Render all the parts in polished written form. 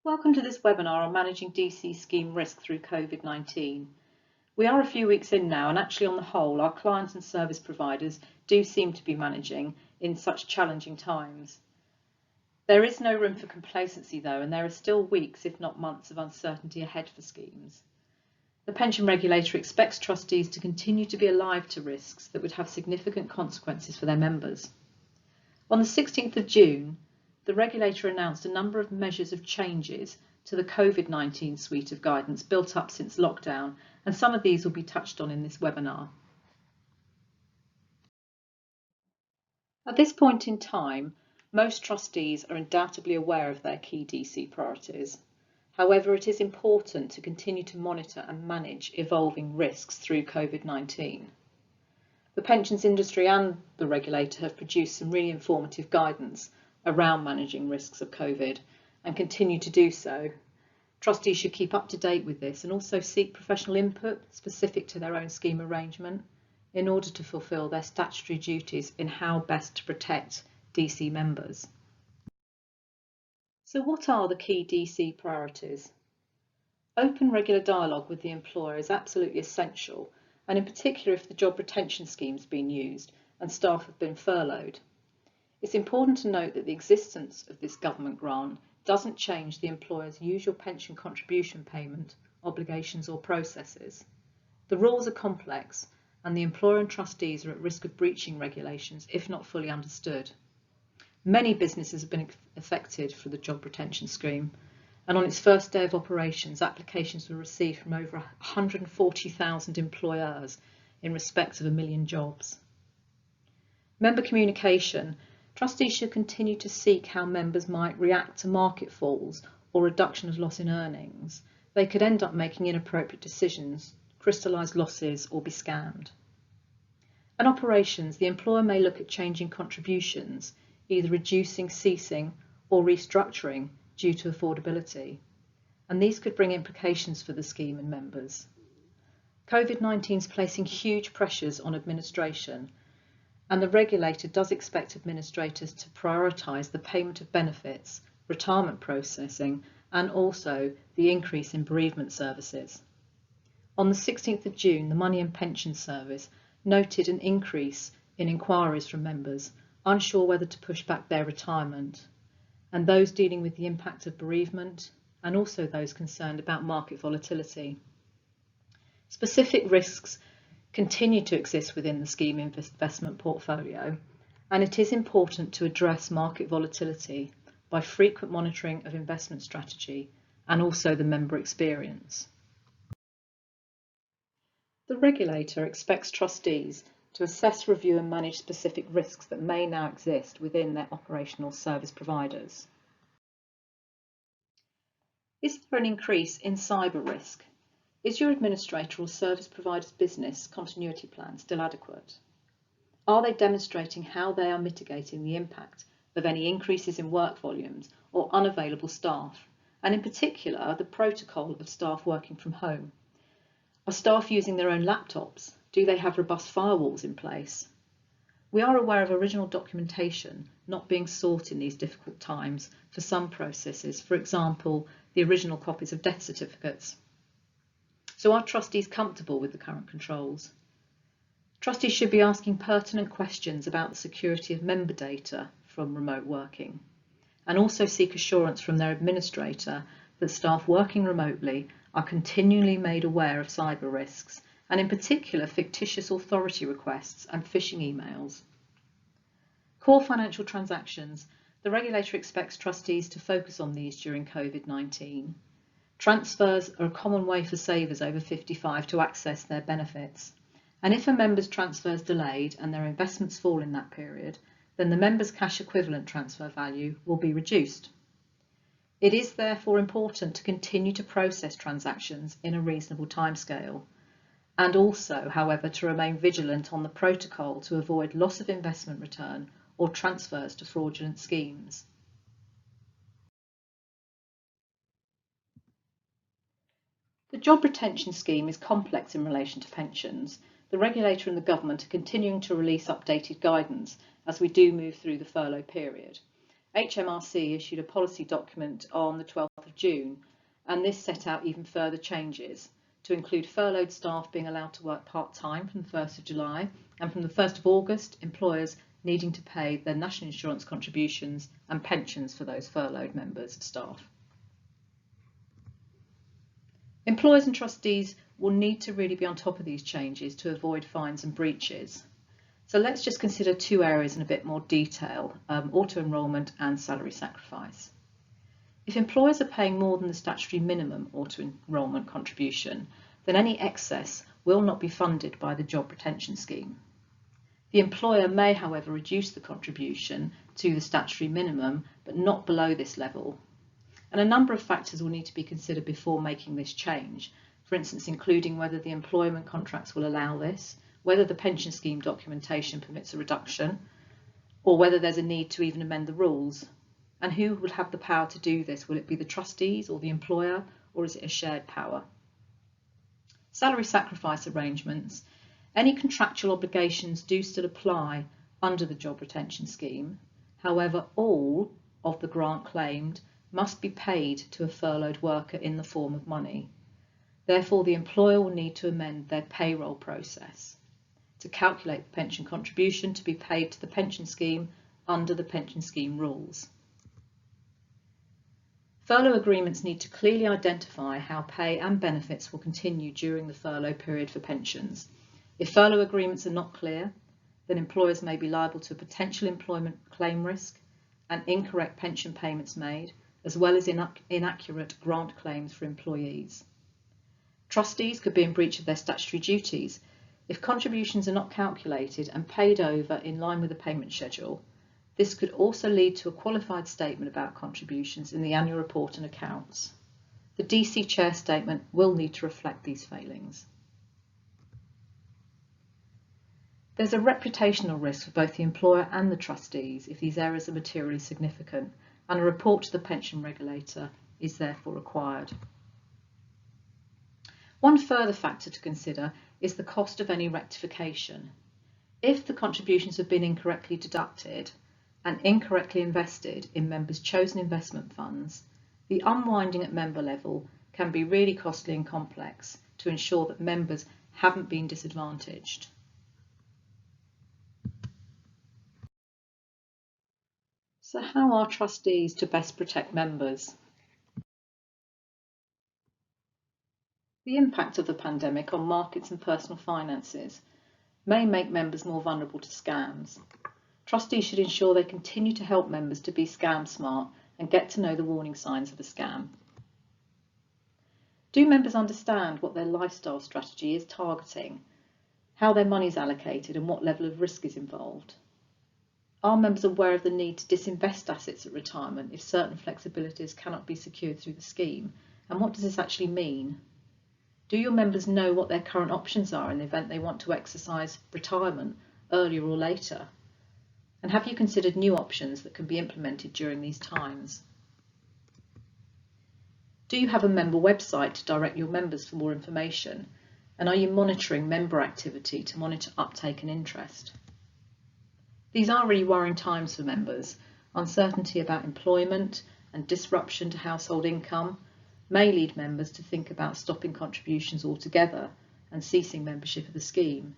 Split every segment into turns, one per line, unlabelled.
Welcome to this webinar on managing DC scheme risk through COVID-19. We are a few weeks in now, and actually on the whole our clients and service providers do seem to be managing in such challenging times. There is no room for complacency though, and there are still weeks if not months of uncertainty ahead for schemes. The pension regulator expects trustees to continue to be alive to risks that would have significant consequences for their members. On the 16th of June, the regulator announced a number of measures of changes to the COVID-19 suite of guidance built up since lockdown, and some of these will be touched on in this webinar. At this point in time, most trustees are undoubtedly aware of their key DC priorities. However, it is important to continue to monitor and manage evolving risks through COVID-19. The pensions industry and the regulator have produced some really informative guidance around managing risks of COVID and continue to do so. Trustees should keep up to date with this and also seek professional input specific to their own scheme arrangement in order to fulfil their statutory duties in how best to protect DC members. So what are the key DC priorities? Open regular dialogue with the employer is absolutely essential, and in particular if the job retention scheme has been used and staff have been furloughed. It's important to note that the existence of this government grant doesn't change the employer's usual pension contribution payment, obligations or processes. The rules are complex and the employer and trustees are at risk of breaching regulations if not fully understood. Many businesses have been affected for the job retention scheme, and on its first day of operations, applications were received from over 140,000 employers in respect of 1 million jobs. Member communication. Trustees should continue to seek how members might react to market falls or reduction of loss in earnings. They could end up making inappropriate decisions, crystallise losses or be scammed. And operations, the employer may look at changing contributions, either reducing, ceasing or restructuring due to affordability. And these could bring implications for the scheme and members. COVID-19 is placing huge pressures on administration, and the regulator does expect administrators to prioritise the payment of benefits, retirement processing and also the increase in bereavement services. On the 16th of June, the Money and Pension Service noted an increase in inquiries from members unsure whether to push back their retirement, and those dealing with the impact of bereavement and also those concerned about market volatility. Specific risks continue to exist within the scheme investment portfolio, and it is important to address market volatility by frequent monitoring of investment strategy and also the member experience. The regulator expects trustees to assess, review and manage specific risks that may now exist within their operational service providers. Is there an increase in cyber risk? Is your administrator or service provider's business continuity plan still adequate? Are they demonstrating how they are mitigating the impact of any increases in work volumes or unavailable staff, and in particular the protocol of staff working from home? Are staff using their own laptops? Do they have robust firewalls in place? We are aware of original documentation not being sought in these difficult times for some processes, for example, the original copies of death certificates. So are trustees comfortable with the current controls? Trustees should be asking pertinent questions about the security of member data from remote working, and also seek assurance from their administrator that staff working remotely are continually made aware of cyber risks, and in particular fictitious authority requests and phishing emails. Core financial transactions. The regulator expects trustees to focus on these during COVID-19. Transfers are a common way for savers over 55 to access their benefits, and if a member's transfer is delayed and their investments fall in that period, then the member's cash equivalent transfer value will be reduced. It is therefore important to continue to process transactions in a reasonable timescale, and also, however, to remain vigilant on the protocol to avoid loss of investment return or transfers to fraudulent schemes. The job retention scheme is complex in relation to pensions. The regulator and the government are continuing to release updated guidance as we do move through the furlough period. HMRC issued a policy document on the 12th of June, and this set out even further changes to include furloughed staff being allowed to work part-time from the 1st of July, and from the 1st of August, employers needing to pay their national insurance contributions and pensions for those furloughed members of staff. Employers and trustees will need to really be on top of these changes to avoid fines and breaches. So let's just consider two areas in a bit more detail, auto-enrolment and salary sacrifice. If employers are paying more than the statutory minimum auto-enrolment contribution, then any excess will not be funded by the job retention scheme. The employer may, however, reduce the contribution to the statutory minimum, but not below this level. And a number of factors will need to be considered before making this change, for instance, including whether the employment contracts will allow this, whether the pension scheme documentation permits a reduction, or whether there's a need to even amend the rules. And who would have the power to do this? Will it be the trustees or the employer, or is it a shared power? Salary sacrifice arrangements. Any contractual obligations do still apply under the job retention scheme. However, all of the grant claimed must be paid to a furloughed worker in the form of money. Therefore, the employer will need to amend their payroll process to calculate the pension contribution to be paid to the pension scheme under the pension scheme rules. Furlough agreements need to clearly identify how pay and benefits will continue during the furlough period for pensions. If furlough agreements are not clear, then employers may be liable to a potential employment claim risk and incorrect pension payments made, as well as inaccurate grant claims for employees. Trustees could be in breach of their statutory duties if contributions are not calculated and paid over in line with the payment schedule. This could also lead to a qualified statement about contributions in the annual report and accounts. The DC Chair statement will need to reflect these failings. There's a reputational risk for both the employer and the trustees if these errors are materially significant, and a report to the pension regulator is therefore required. One further factor to consider is the cost of any rectification. If the contributions have been incorrectly deducted and incorrectly invested in members' chosen investment funds, the unwinding at member level can be really costly and complex to ensure that members haven't been disadvantaged. So how are trustees to best protect members? The impact of the pandemic on markets and personal finances may make members more vulnerable to scams. Trustees should ensure they continue to help members to be scam smart and get to know the warning signs of a scam. Do members understand what their lifestyle strategy is targeting, how their money is allocated and what level of risk is involved? Are members aware of the need to disinvest assets at retirement if certain flexibilities cannot be secured through the scheme? And what does this actually mean? Do your members know what their current options are in the event they want to exercise retirement earlier or later? And have you considered new options that can be implemented during these times? Do you have a member website to direct your members for more information? And are you monitoring member activity to monitor uptake and interest? These are really worrying times for members. Uncertainty about employment and disruption to household income may lead members to think about stopping contributions altogether and ceasing membership of the scheme.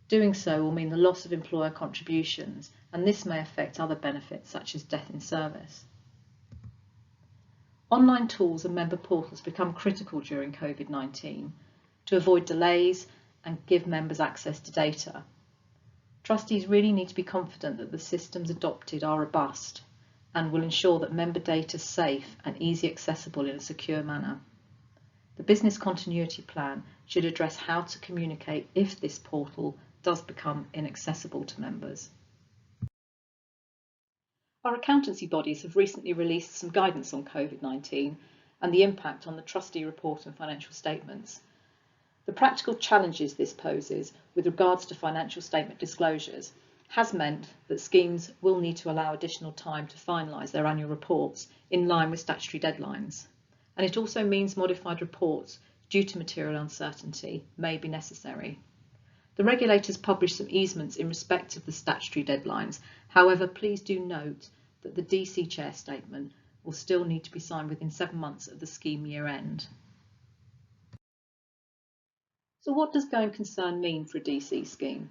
Doing so will mean the loss of employer contributions, and this may affect other benefits such as death in service. Online tools and member portals become critical during COVID-19 to avoid delays and give members access to data. Trustees really need to be confident that the systems adopted are robust and will ensure that member data is safe and easily accessible in a secure manner. The business continuity plan should address how to communicate if this portal does become inaccessible to members. Our accountancy bodies have recently released some guidance on COVID-19 and the impact on the trustee report and financial statements. The practical challenges this poses with regards to financial statement disclosures has meant that schemes will need to allow additional time to finalise their annual reports in line with statutory deadlines. And it also means modified reports due to material uncertainty may be necessary. The regulators published some easements in respect of the statutory deadlines. However, please do note that the DC chair statement will still need to be signed within 7 months of the scheme year end. So what does going concern mean for a DC scheme?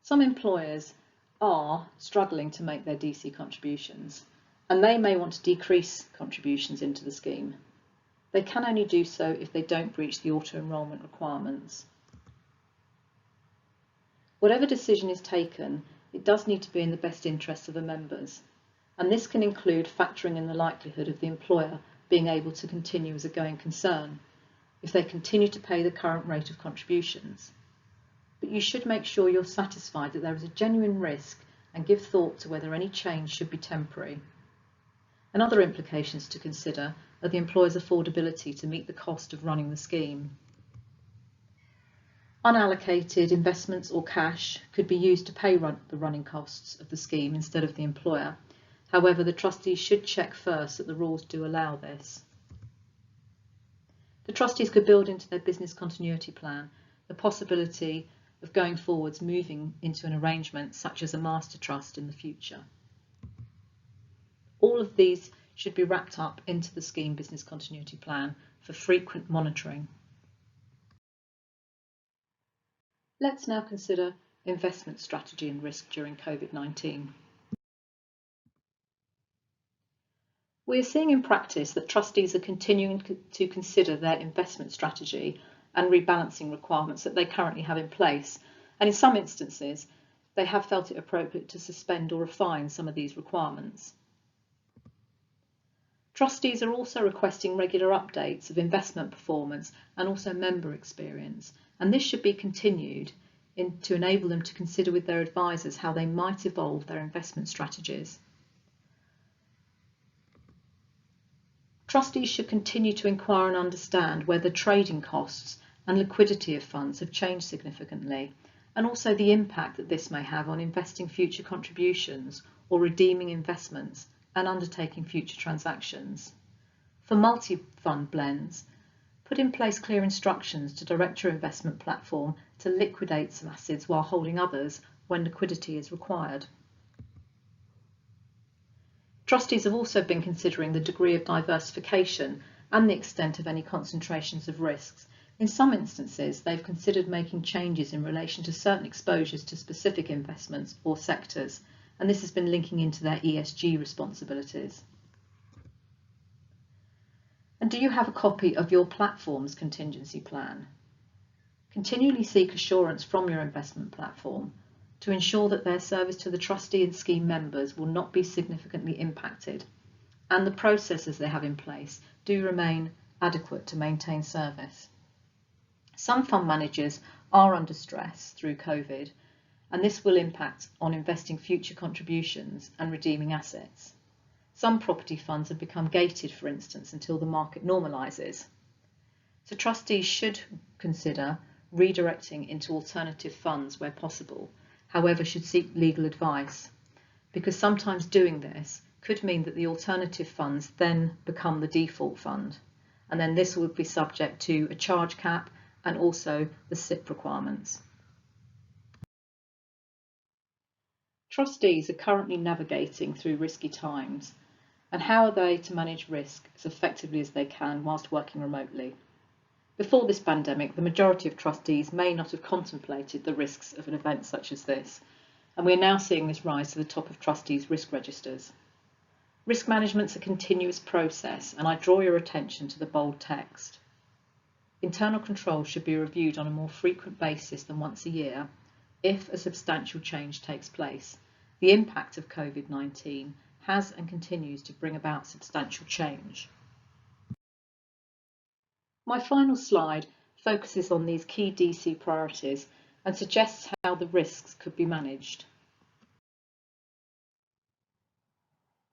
Some employers are struggling to make their DC contributions, and they may want to decrease contributions into the scheme. They can only do so if they don't breach the auto-enrolment requirements. Whatever decision is taken, it does need to be in the best interests of the members, and this can include factoring in the likelihood of the employer being able to continue as a going concern if they continue to pay the current rate of contributions. But you should make sure you're satisfied that there is a genuine risk and give thought to whether any change should be temporary. And other implications to consider are the employer's affordability to meet the cost of running the scheme. Unallocated investments or cash could be used to pay the running costs of the scheme instead of the employer. However, the trustees should check first that the rules do allow this. The trustees could build into their business continuity plan the possibility of going forwards moving into an arrangement such as a master trust in the future. All of these should be wrapped up into the scheme business continuity plan for frequent monitoring. Let's now consider investment strategy and risk during COVID-19. We are seeing in practice that trustees are continuing to consider their investment strategy and rebalancing requirements that they currently have in place, and in some instances they have felt it appropriate to suspend or refine some of these requirements. Trustees are also requesting regular updates of investment performance and also member experience, and this should be continued to enable them to consider with their advisors how they might evolve their investment strategies. Trustees should continue to inquire and understand whether trading costs and liquidity of funds have changed significantly, and also the impact that this may have on investing future contributions or redeeming investments and undertaking future transactions. For multi-fund blends, put in place clear instructions to direct your investment platform to liquidate some assets while holding others when liquidity is required. Trustees have also been considering the degree of diversification and the extent of any concentrations of risks. In some instances, they've considered making changes in relation to certain exposures to specific investments or sectors, and this has been linking into their ESG responsibilities. And do you have a copy of your platform's contingency plan? Continually seek assurance from your investment platform to ensure that their service to the trustee and scheme members will not be significantly impacted, and the processes they have in place do remain adequate to maintain service. Some fund managers are under stress through COVID, and this will impact on investing future contributions and redeeming assets. Some property funds have become gated, for instance, until the market normalises. So trustees should consider redirecting into alternative funds where possible, however should seek legal advice, because sometimes doing this could mean that the alternative funds then become the default fund, and then this would be subject to a charge cap and also the SIP requirements. Trustees are currently navigating through risky times, and how are they to manage risk as effectively as they can whilst working remotely? Before this pandemic, the majority of trustees may not have contemplated the risks of an event such as this, and we are now seeing this rise to the top of trustees' risk registers. Risk management is a continuous process, and I draw your attention to the bold text. Internal controls should be reviewed on a more frequent basis than once a year if a substantial change takes place. The impact of COVID-19 has and continues to bring about substantial change. My final slide focuses on these key DC priorities and suggests how the risks could be managed.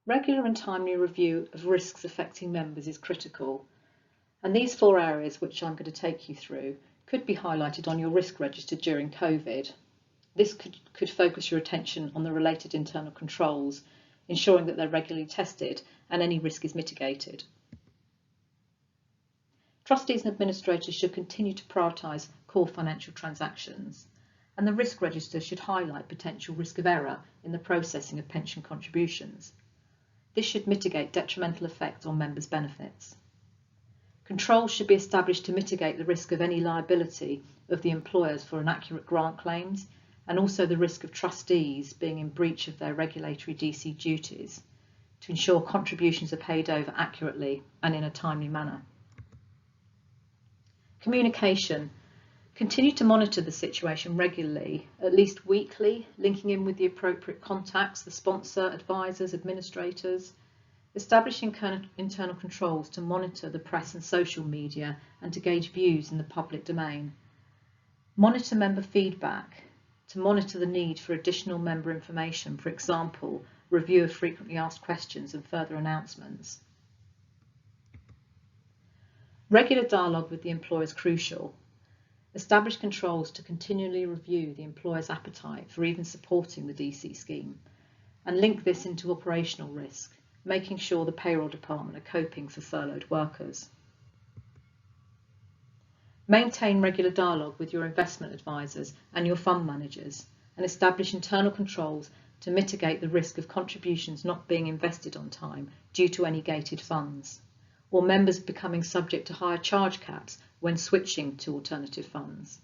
Regular and timely review of risks affecting members is critical, and these 4 areas which I'm going to take you through could be highlighted on your risk register during COVID. This could focus your attention on the related internal controls, ensuring that they're regularly tested and any risk is mitigated. Trustees and administrators should continue to prioritise core financial transactions, and the risk register should highlight potential risk of error in the processing of pension contributions. This should mitigate detrimental effects on members' benefits. Controls should be established to mitigate the risk of any liability of the employers for inaccurate grant claims, and also the risk of trustees being in breach of their regulatory DC duties, to ensure contributions are paid over accurately and in a timely manner. Communication. Continue to monitor the situation regularly, at least weekly, linking in with the appropriate contacts, the sponsor, advisors, administrators, establishing internal controls to monitor the press and social media and to gauge views in the public domain. Monitor member feedback, to monitor the need for additional member information, for example, review of frequently asked questions and further announcements. Regular dialogue with the employer is crucial. Establish controls to continually review the employer's appetite for even supporting the DC scheme, and link this into operational risk, making sure the payroll department are coping for furloughed workers. Maintain regular dialogue with your investment advisors and your fund managers, and establish internal controls to mitigate the risk of contributions not being invested on time due to any gated funds, or members becoming subject to higher charge caps when switching to alternative funds.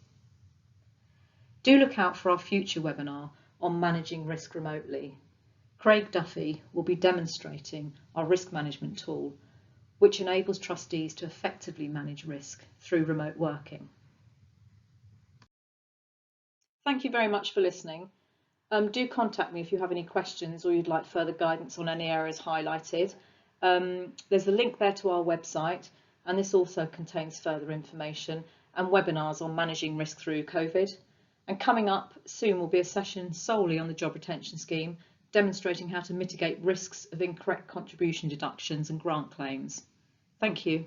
Do look out for our future webinar on managing risk remotely. Craig Duffy will be demonstrating our risk management tool, which enables trustees to effectively manage risk through remote working. Thank you very much for listening. Do contact me if you have any questions or you'd like further guidance on any areas highlighted. There's a link there to our website, and this also contains further information and webinars on managing risk through COVID. And coming up soon will be a session solely on the job retention scheme, demonstrating how to mitigate risks of incorrect contribution deductions and grant claims. Thank you.